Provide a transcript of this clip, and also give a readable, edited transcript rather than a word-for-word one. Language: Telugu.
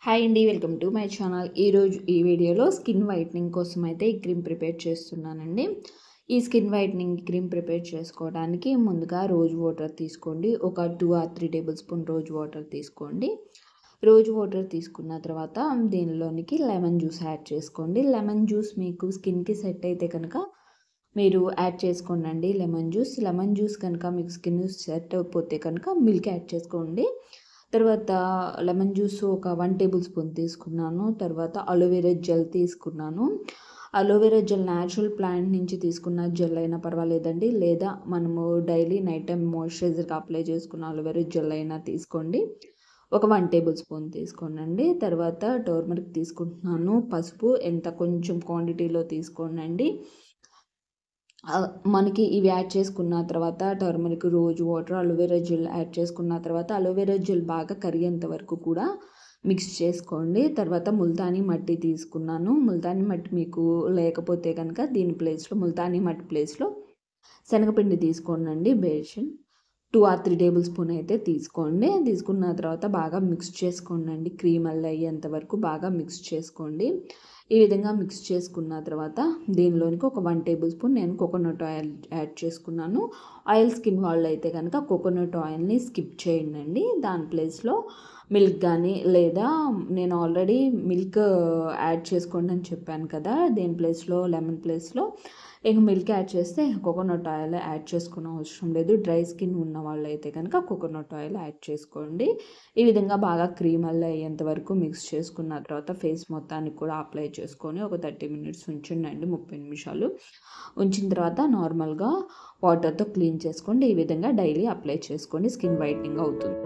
హాయ్ అండి, వెల్కమ్ టు మై ఛానల్. ఈరోజు ఈ వీడియోలో స్కిన్ వైట్నింగ్ కోసం అయితే ఈ క్రీమ్ ప్రిపేర్ చేస్తున్నానండి. ఈ స్కిన్ వైట్నింగ్ క్రీమ్ ప్రిపేర్ చేసుకోవడానికి ముందుగా రోజ్ వాటర్ తీసుకోండి. ఒక 2 or 3 table spoon rose water తీసుకోండి. రోజ్ వాటర్ తీసుకున్న తర్వాత దీనిలోనికి లెమన్ జ్యూస్ యాడ్ చేసుకోండి. లెమన్ జ్యూస్ మీకు స్కిన్కి సెట్ అయితే కనుక మీరు యాడ్ చేసుకోండి. లెమన్ జ్యూస్ కనుక మీకు స్కిన్ సెట్ అయిపోతే కనుక మిల్క్ యాడ్ చేసుకోండి. తర్వాత లెమన్ జ్యూస్ ఒక 1 టేబుల్ స్పూన్ తీసుకున్నాను. తర్వాత అలోవెరా జెల్ తీసుకున్నాను. అలోవెరా జెల్ న్యాచురల్ ప్లాంట్ నుంచి తీసుకున్న జెల్ అయినా పర్వాలేదండి, లేదా మనము డైలీ నైట్ టైం మాయిశ్చరైజర్కి అప్లై చేసుకున్న అలోవెరా జెల్ అయినా తీసుకోండి. ఒక 1 టేబుల్ స్పూన్ తీసుకోండి. తర్వాత టర్మరిక్ తీసుకుంటున్నాను. పసుపు కొంచెం క్వాంటిటీలో తీసుకోండి. మనకి ఇవి యాడ్ చేసుకున్న తర్వాత turmeric, rose water, aloe vera gel add చేసుకున్న తర్వాత అలోవెరా జెల్ బాగా కరిగేంత వరకు కూడా మిక్స్ చేసుకోండి. తర్వాత ముల్తానీ మట్టి తీసుకున్నాను. ముల్తానీ మట్టి మీకు లేకపోతే కనుక దీని ప్లేస్లో ముల్తానీ మట్టి ప్లేస్లో శనగపిండి తీసుకోండి. బేషన్ 2 or 3 టేబుల్ స్పూన్ అయితే తీసుకోండి. తీసుకున్న తర్వాత బాగా మిక్స్ చేసుకోండి. క్రీమ్ అయ్యేంత వరకు బాగా మిక్స్ చేసుకోండి. ఈ విధంగా మిక్స్ చేసుకున్న తర్వాత దీనిలోనికి ఒక 1 టేబుల్ స్పూన్ నేను కోకోనట్ ఆయిల్ యాడ్ చేసుకున్నాను. ఆయిల్ స్కిన్ వాళ్ళు అయితే కనుక కోకోనట్ ఆయిల్ని స్కిప్ చేయండి. దాని ప్లేస్లో మిల్క్ కానీ, లేదా నేను ఆల్రెడీ మిల్క్ యాడ్ చేసుకోండి అని చెప్పాను కదా, దీని ప్లేస్లో లెమన్ ప్లేస్లో మిల్క్ యాడ్ చేస్తే కోకోనట్ ఆయిల్ యాడ్ చేసుకునే అవసరం లేదు. డ్రై స్కిన్ ఉన్న వాళ్ళు అయితే కనుక కోకోనట్ ఆయిల్ యాడ్ చేసుకోండి. ఈ విధంగా బాగా క్రీమ్ అయ్యేంత వరకు మిక్స్ చేసుకున్న తర్వాత ఫేస్ మొత్తానికి కూడా అప్లై చేసుకొని ఒక 30 minutes ఉంచండి. 30 నిమిషాలు ఉంచిన తర్వాత నార్మల్గా వాటర్తో క్లీన్ చేసుకోండి. ఈ విధంగా డైలీ అప్లై చేసుకోండి. స్కిన్ వైట్నింగ్ అవుతుంది.